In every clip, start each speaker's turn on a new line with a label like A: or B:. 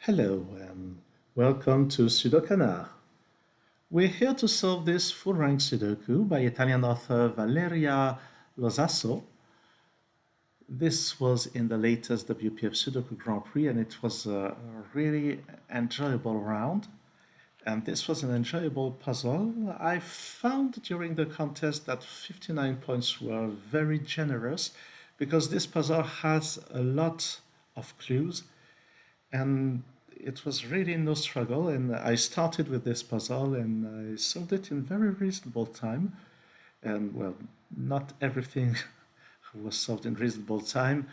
A: Hello and welcome to SudoKanard. We're here to solve this full-rank Sudoku by Italian author Valeria Losasso. This was in the latest WPF Sudoku Grand Prix and it was a really enjoyable round. And this was an enjoyable puzzle. I found during the contest that 59 points were very generous because this puzzle has a lot of clues and it was really no struggle. And I started with this puzzle and I solved it in very reasonable time. And well, not everything was solved in reasonable time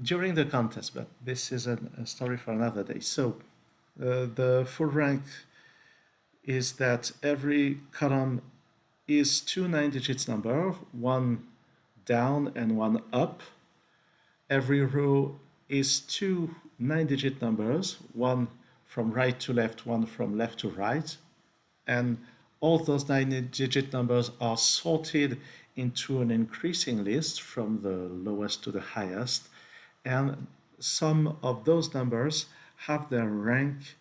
A: during the contest, but this is a story for another day. So the full rank is that every column is two 9 digits number, one down and one up. Every row is two 9 digit numbers, one from right to left, one from left to right. And all those 9 digit numbers are sorted into an increasing list from the lowest to the highest. And some of those numbers have their rank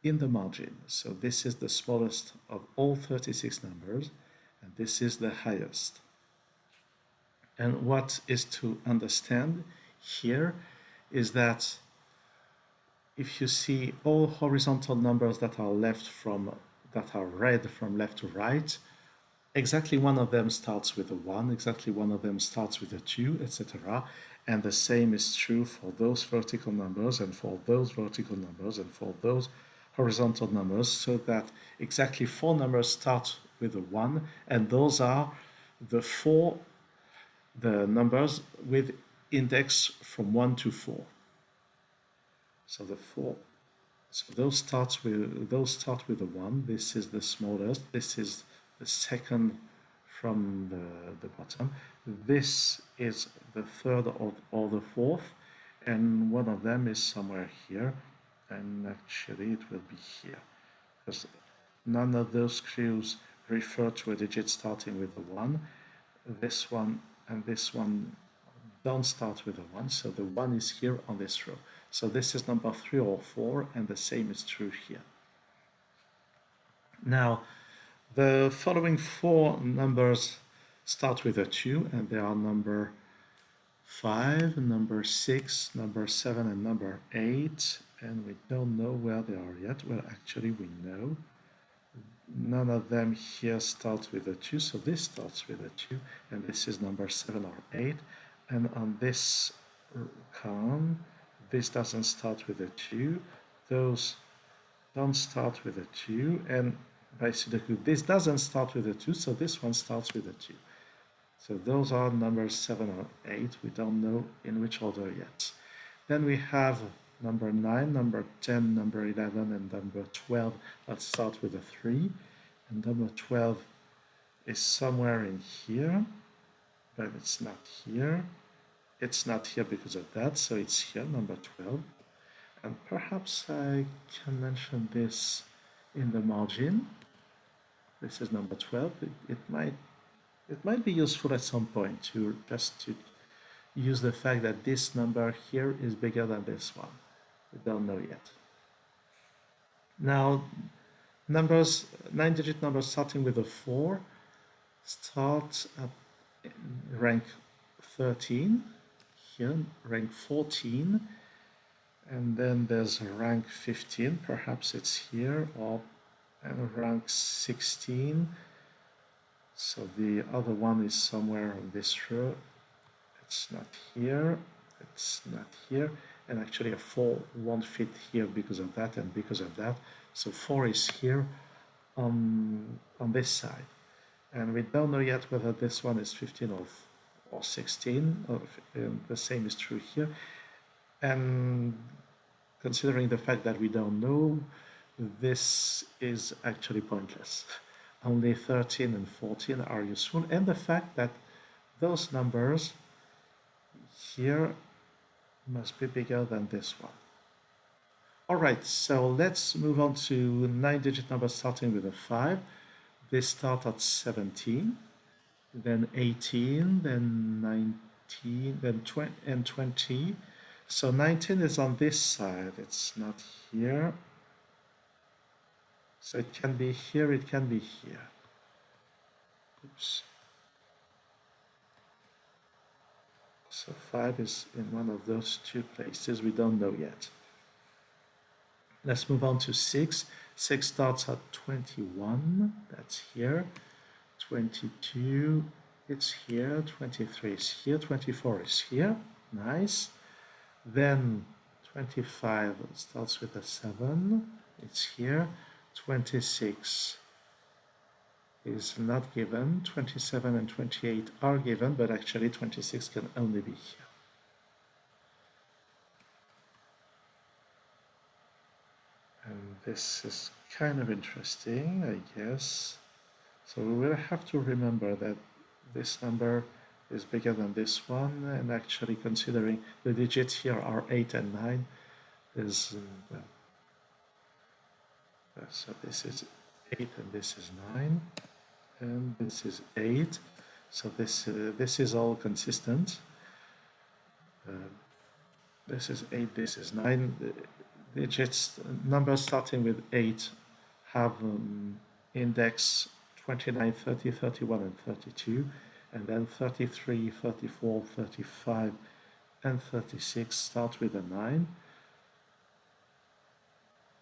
A: in the margin. So this is the smallest of all 36 numbers, and this is the highest. And what is to understand here is that if you see all horizontal numbers that are read from left to right, exactly one of them starts with a 1, exactly one of them starts with a 2, etc. And the same is true for those vertical numbers and for those vertical numbers and for those horizontal numbers, so that exactly 4 numbers start with a 1, and those are the numbers with index from 1 to 4. So the 4. So those start with a 1. This is the smallest. This is the second from the bottom. This is the third or the fourth, and one of them is somewhere here, and actually it will be here, because none of those clues refer to a digit starting with a 1. This one and this one don't start with a 1, so the 1 is here on this row. So this is number 3 or 4, and the same is true here. Now, the following 4 numbers start with a 2, and they are number 5, number 6, number 7, and number 8, and we don't know where they are yet. Well, actually, we know. None of them here starts with a 2, so this starts with a 2, and this is number 7 or 8. And on this column, this doesn't start with a 2, those don't start with a 2, and by Sudoku, this doesn't start with a 2, so this one starts with a 2. So those are numbers 7 or 8. We don't know in which order yet. Then we have number 9, number 10, number 11, and number 12 that start with a 3. And number 12 is somewhere in here, but it's not here. It's not here because of that, so it's here, number 12. And perhaps I can mention this in the margin. This is number 12. It might be useful at some point to use the fact that this number here is bigger than this one. We don't know yet. Now, 9-digit numbers starting with a 4 start at rank 13, here, rank 14, and then there's rank 15, perhaps it's here, or and rank 16. So the other one is somewhere on this row. It's not here, it's not here, and actually a 4 won't fit here because of that and because of that. So 4 is here on this side. And we don't know yet whether this one is 15 or 16. The same is true here. And considering the fact that we don't know, this is actually pointless. Only 13 and 14 are useful, and the fact that those numbers here must be bigger than this one. All right, so let's move on to 9-digit numbers starting with a 5. They start at 17, then 18, then 19, then 20, and 20. So 19 is on this side, it's not here. So it can be here, it can be here. Oops. So 5 is in one of those two places, we don't know yet. Let's move on to 6. 6 starts at 21, that's here. 22, it's here. 23 is here. 24 is here, nice. Then 25 starts with a 7, it's here. 26 is not given. 27 and 28 are given, but actually 26 can only be here. And this is kind of interesting, I guess. So we will have to remember that this number is bigger than this one, and actually considering the digits here are 8 and 9, is, well, so this is 8 and this is 9, and this is 8. So this is all consistent. This is 8, this is 9. Digits, numbers starting with 8 have index 29, 30, 31, and 32, and then 33, 34, 35, and 36 start with a 9.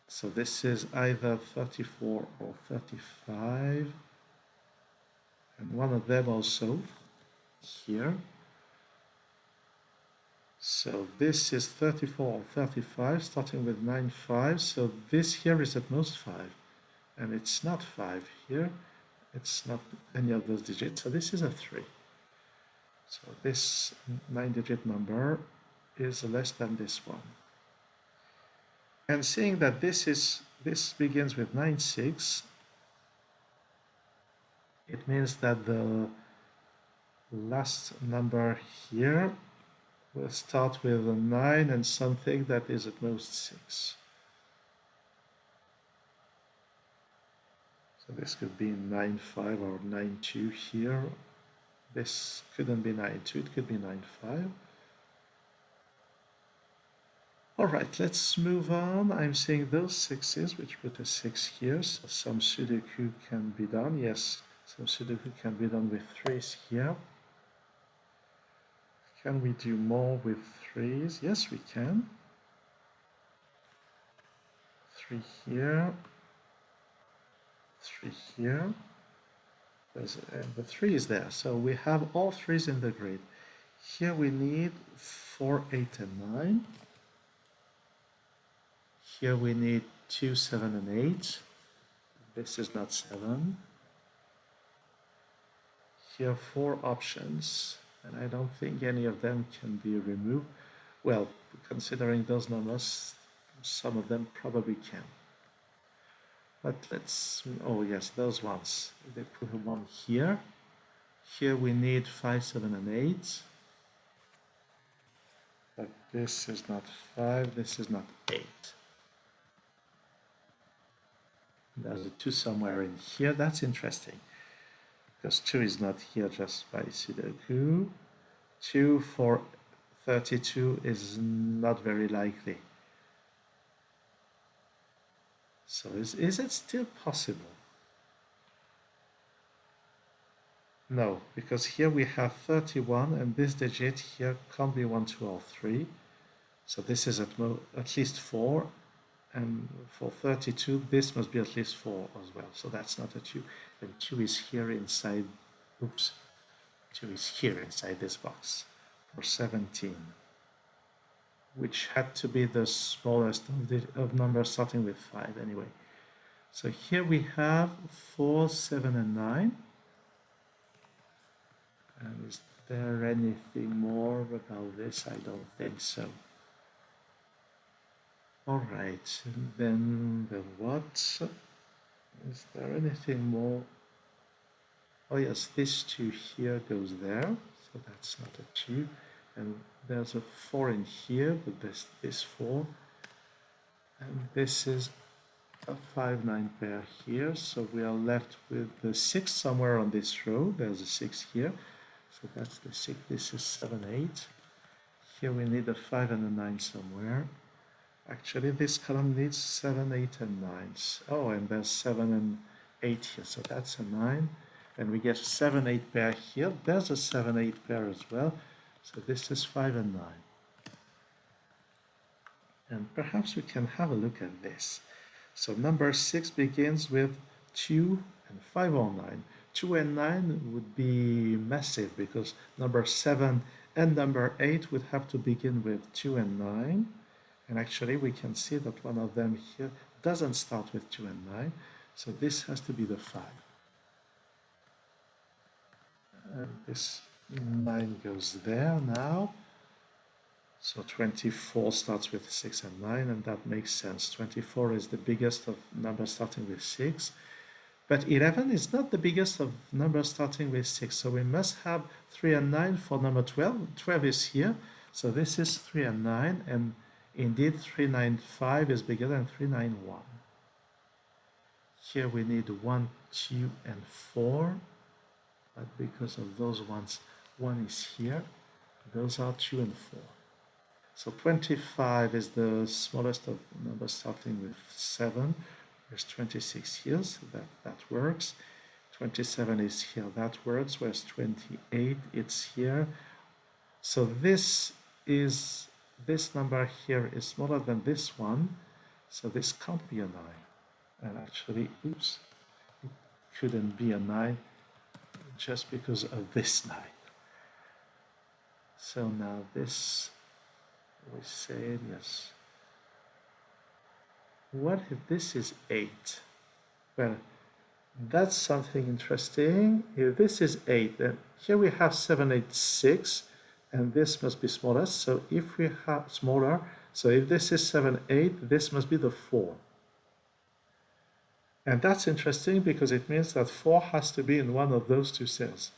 A: So this is either 34 or 35, and one of them also here. So this is 34 or 35, starting with 9, 5. So this here is at most 5, and it's not 5 here. It's not any of those digits. So this is a 3. So this 9-digit number is less than this one. And seeing that this begins with 9, 6, it means that the last number here will start with a 9 and something that is at most 6. So this could be 9, 5 or 9, 2 here. This couldn't be 9, 2, it could be 9, 5. All right, let's move on. I'm seeing those 6s, which put a 6 here. So some Sudoku can be done. Yes, some Sudoku can be done with 3s here. Can we do more with 3s? Yes, we can. 3 here. 3 here. The 3 is there. So we have all 3s in the grid. Here we need 4, 8, and 9. Here we need 2, 7, and 8. This is not 7. Here 4 options, and I don't think any of them can be removed. Well, considering those numbers, some of them probably can. But let's, oh yes, those ones. They put one here. Here we need 5, 7, and 8. But this is not 5, this is not 8. There's a 2 somewhere in here. That's interesting, because 2 is not here just by Sudoku. 2 for 32 is not very likely. So is it still possible? No, because here we have 31, and this digit here can't be 1, 2, or 3. So this is at least 4. And for 32, this must be at least 4 as well. So that's not a 2. And 2 is here inside, oops, 2 is here inside this box for 17, which had to be the smallest of numbers starting with 5 anyway. So here we have 4, 7, and 9. And is there anything more about this? I don't think so. All right, and then the what? Is there anything more? Oh yes, this 2 here goes there, so that's not a 2. And there's a 4 in here, but this 4. And this is a 5, 9 pair here, so we are left with the 6 somewhere on this row. There's a 6 here, so that's the 6. This is 7, 8. Here we need a 5 and a 9 somewhere. Actually, this column needs 7, 8, and 9. Oh, and there's 7 and 8 here, so that's a 9. And we get 7, 8 pair here. There's a 7, 8 pair as well. So this is 5 and 9. And perhaps we can have a look at this. So number 6 begins with 2 and 5 or 9. 2 and 9 would be massive because number 7 and number 8 would have to begin with 2 and 9. And actually we can see that one of them here doesn't start with 2 and 9. So this has to be the 5. And this 9 goes there now. So 24 starts with 6 and 9, and that makes sense. 24 is the biggest of numbers starting with 6. But 11 is not the biggest of numbers starting with 6. So we must have 3 and 9 for number 12. 12 is here. So this is 3 and 9. And indeed, 395 is bigger than 391. Here we need 1, 2, and 4. But because of those ones, 1 is here. Those are 2 and 4. So 25 is the smallest of numbers starting with 7. There's 26 here, so that works. 27 is here, that works. Whereas 28, it's here. So this number here is smaller than this one. So this can't be a 9. And actually, oops, it couldn't be a 9 just because of this 9. So now this, we say yes. What if this is 8? Well, that's something interesting. If this is 8, then here we have 7, 8, 6, and this must be smaller. So if we have smaller, so if this is 7, 8, this must be the 4. And that's interesting because it means that 4 has to be in one of those two cells.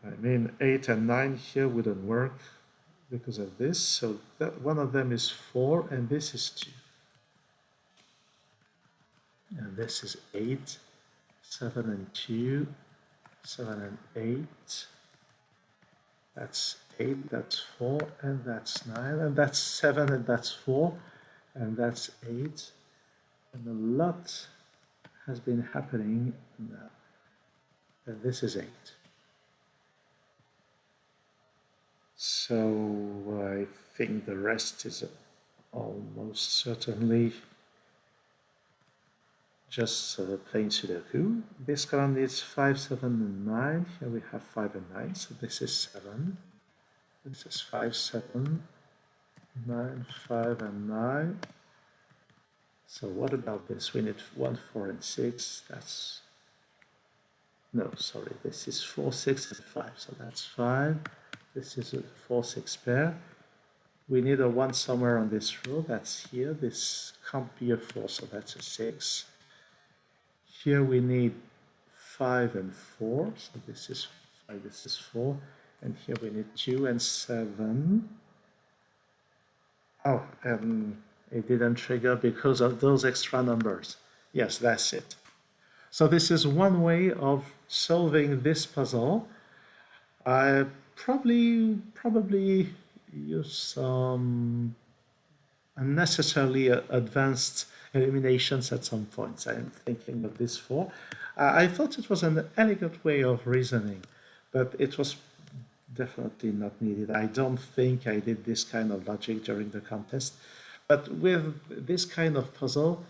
A: I mean, 8 and 9 here wouldn't work because of this. So that one of them is 4 and this is 2. And this is 8, 7 and 2, 7 and 8. That's 8, that's 4, and that's 9, and that's 7, and that's 4, and that's 8. And a lot has been happening now. And this is 8. So I think the rest is almost certainly just plain Sudoku. This column needs 5, 7, and 9. Here we have 5 and 9, so this is 7. This is 5, 7, 9, 5, and 9. So what about this? We need 1, 4, and 6. That's... No, sorry, this is 4, 6, and 5. So that's 5. This is a 4, 6 pair. We need a 1 somewhere on this row. That's here. This can't be a 4, so that's a 6. Here we need 5 and 4. So this is 5, this is 4. And here we need 2 and 7. Oh, and it didn't trigger because of those extra numbers. Yes, that's it. So this is one way of solving this puzzle. I probably use some unnecessarily advanced eliminations at some points. I am thinking of this for. I thought it was an elegant way of reasoning, but it was definitely not needed. I don't think I did this kind of logic during the contest. But with this kind of puzzle,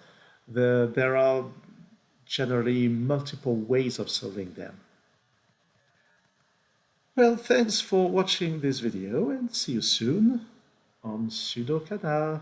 A: there are generally multiple ways of solving them. Well, thanks for watching this video and see you soon on SudoKanard.